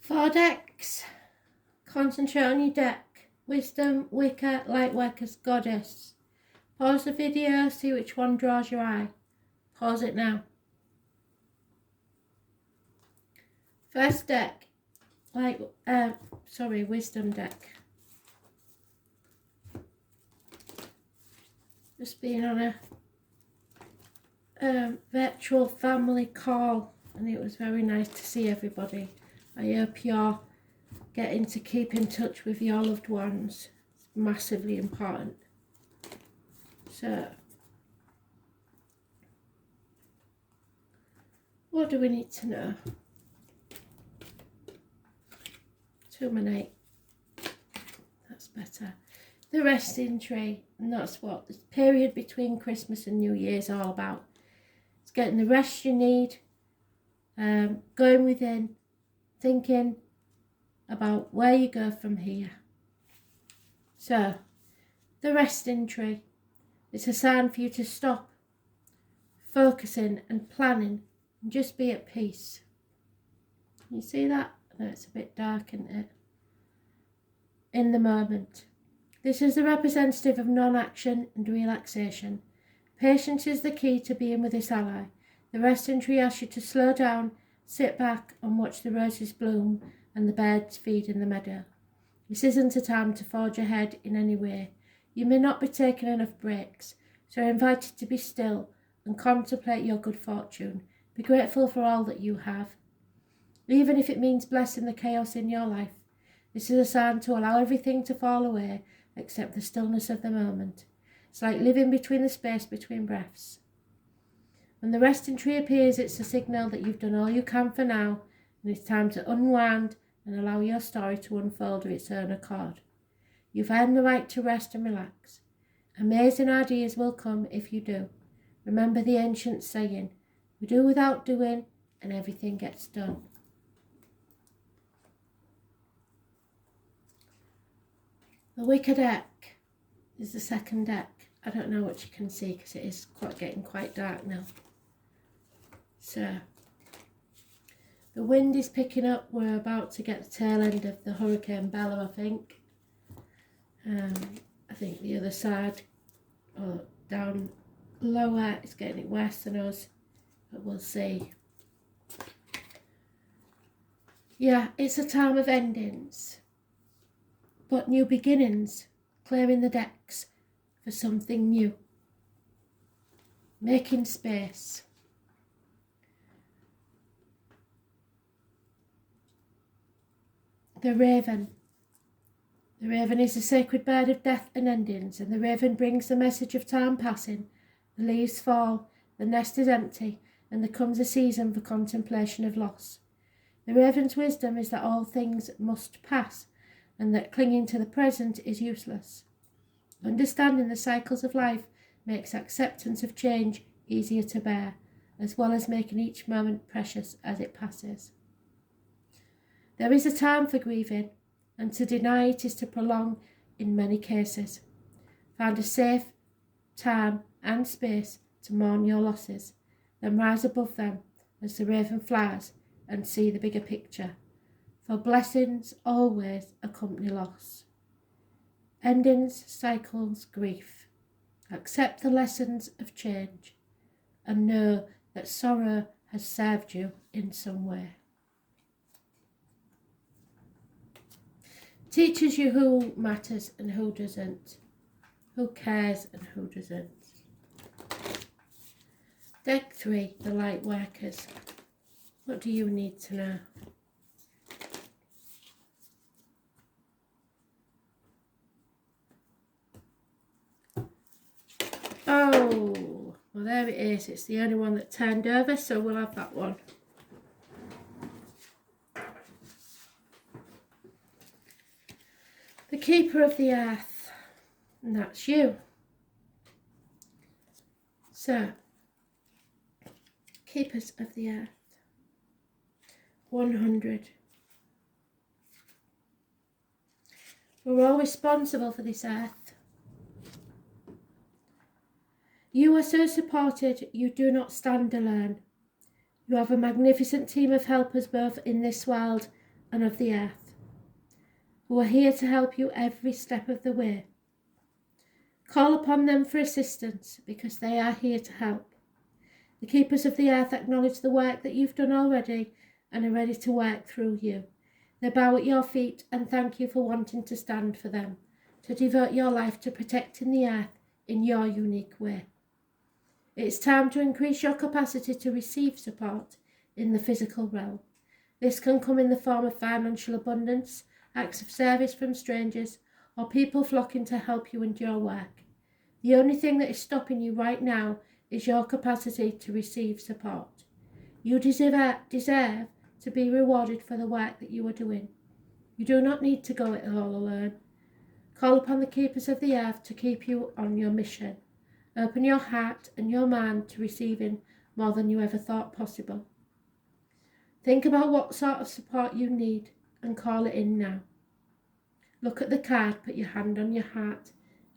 4 decks. Concentrate on your deck. Wisdom, Wicca, Lightworkers, Goddess. Pause the video, see which one draws your eye. Pause it now. First deck, Wisdom deck. Just being on a virtual family call, and it was very nice to see everybody. I hope you're getting to keep in touch with your loved ones. It's massively important. So, what do we need to know? Terminate. That's better. The resting tree, and that's what the period between Christmas and New Year is all about. It's getting the rest you need, going within, thinking about where you go from here. So, the resting tree. It's a sign for you to stop focusing and planning and just be at peace. You see that? I know it's a bit dark, isn't it? In the moment. This is the representative of non-action and relaxation. Patience is the key to being with this ally. The resting tree asks you to slow down, sit back and watch the roses bloom and the birds feed in the meadow. This isn't a time to forge ahead in any way. You may not be taking enough breaks, so you're invited to be still and contemplate your good fortune. Be grateful for all that you have, even if it means blessing the chaos in your life. This is a sign to allow everything to fall away except the stillness of the moment. It's like living between the space between breaths. When the resting tree appears, it's a signal that you've done all you can for now, and it's time to unwind and allow your story to unfold of its own accord. You've earned the right to rest and relax. Amazing ideas will come if you do. Remember the ancient saying, we do without doing and everything gets done. The Wicca deck is the second deck. I don't know what you can see because it is getting quite dark now. So, the wind is picking up. We're about to get the tail end of the Hurricane Bella, I think. I think the other side, or down lower, is getting it worse than us, but we'll see. Yeah, it's a time of endings, but new beginnings, clearing the decks for something new, making space. The Raven. The raven is a sacred bird of death and endings, and the raven brings the message of time passing. The leaves fall, the nest is empty, and there comes a season for contemplation of loss. The raven's wisdom is that all things must pass, and that clinging to the present is useless. Understanding the cycles of life makes acceptance of change easier to bear, as well as making each moment precious as it passes. There is a time for grieving, and to deny it is to prolong in many cases. Find a safe time and space to mourn your losses, then rise above them as the raven flies and see the bigger picture. For blessings always accompany loss. Endings, cycles, grief. Accept the lessons of change and know that sorrow has served you in some way. Teaches you who matters and who doesn't, who cares and who doesn't. Deck 3, the Lightworkers. What do you need to know? Oh, well there it is. It's the only one that turned over, so we'll have that one. The Keeper of the Earth, and that's you. So, Keepers of the Earth, 100. We're all responsible for this earth. You are so supported, you do not stand alone. You have a magnificent team of helpers both in this world and of the earth, who are here to help you every step of the way. Call upon them for assistance because they are here to help. The keepers of the earth acknowledge the work that you've done already and are ready to work through you. They bow at your feet and thank you for wanting to stand for them, to devote your life to protecting the earth in your unique way. It's time to increase your capacity to receive support in the physical realm. This can come in the form of financial abundance, acts of service from strangers, or people flocking to help you in your work. The only thing that is stopping you right now is your capacity to receive support. You deserve to be rewarded for the work that you are doing. You do not need to go it all alone. Call upon the keepers of the earth to keep you on your mission. Open your heart and your mind to receiving more than you ever thought possible. Think about what sort of support you need and call it in now. Look at the card, put your hand on your heart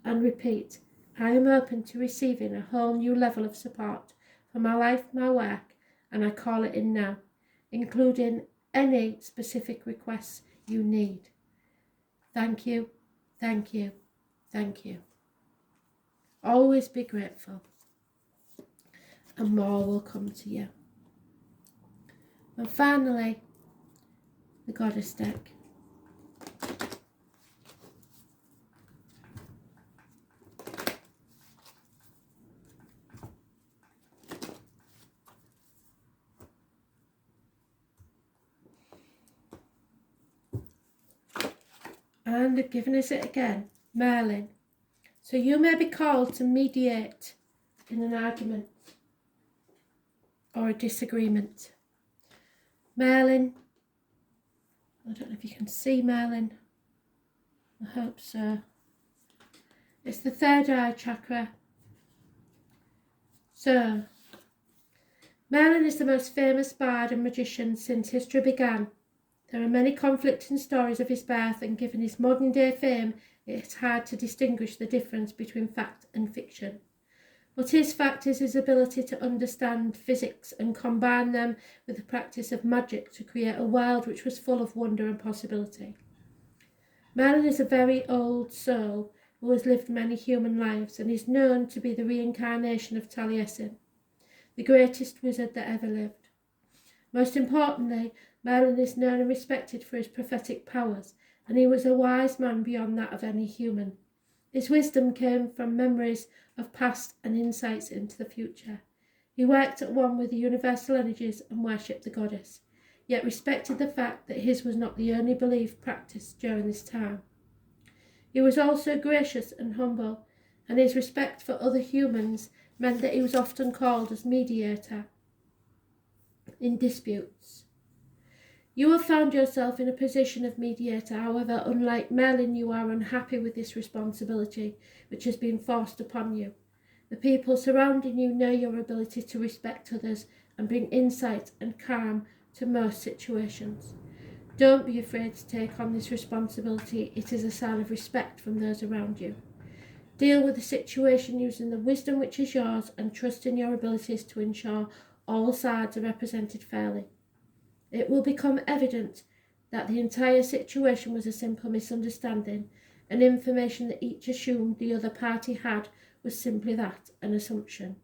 and repeat, I am open to receiving a whole new level of support for my life, my work, and I call it in now, including any specific requests you need. Thank you, thank you, thank you. Always be grateful, and more will come to you. And finally, the Goddess deck. And they've given us it again, Merlin. So you may be called to mediate in an argument or a disagreement. Merlin, I don't know if you can see Merlin. I hope so. It's the third eye chakra. So, Merlin is the most famous bard and magician since history began. There are many conflicting stories of his birth, and given his modern day fame, it's hard to distinguish the difference between fact and fiction. What is fact is his ability to understand physics and combine them with the practice of magic to create a world which was full of wonder and possibility. Merlin is a very old soul who has lived many human lives and is known to be the reincarnation of Taliesin, the greatest wizard that ever lived. Most importantly, Merlin is known and respected for his prophetic powers, and he was a wise man beyond that of any human. His wisdom came from memories of past and insights into the future. He worked at one with the universal energies and worshipped the goddess, yet respected the fact that his was not the only belief practiced during this time. He was also gracious and humble, and his respect for other humans meant that he was often called as mediator in disputes. You have found yourself in a position of mediator. However, unlike Merlin, you are unhappy with this responsibility, which has been forced upon you. The people surrounding you know your ability to respect others and bring insight and calm to most situations. Don't be afraid to take on this responsibility. It is a sign of respect from those around you. Deal with the situation using the wisdom which is yours and trust in your abilities to ensure all sides are represented fairly. It will become evident that the entire situation was a simple misunderstanding, and information that each assumed the other party had was simply that, an assumption.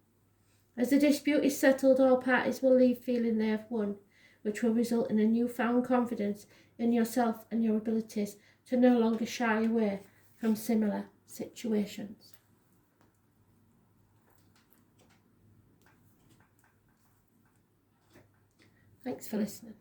As the dispute is settled, all parties will leave feeling they have won, which will result in a newfound confidence in yourself and your abilities to no longer shy away from similar situations. Thanks for listening.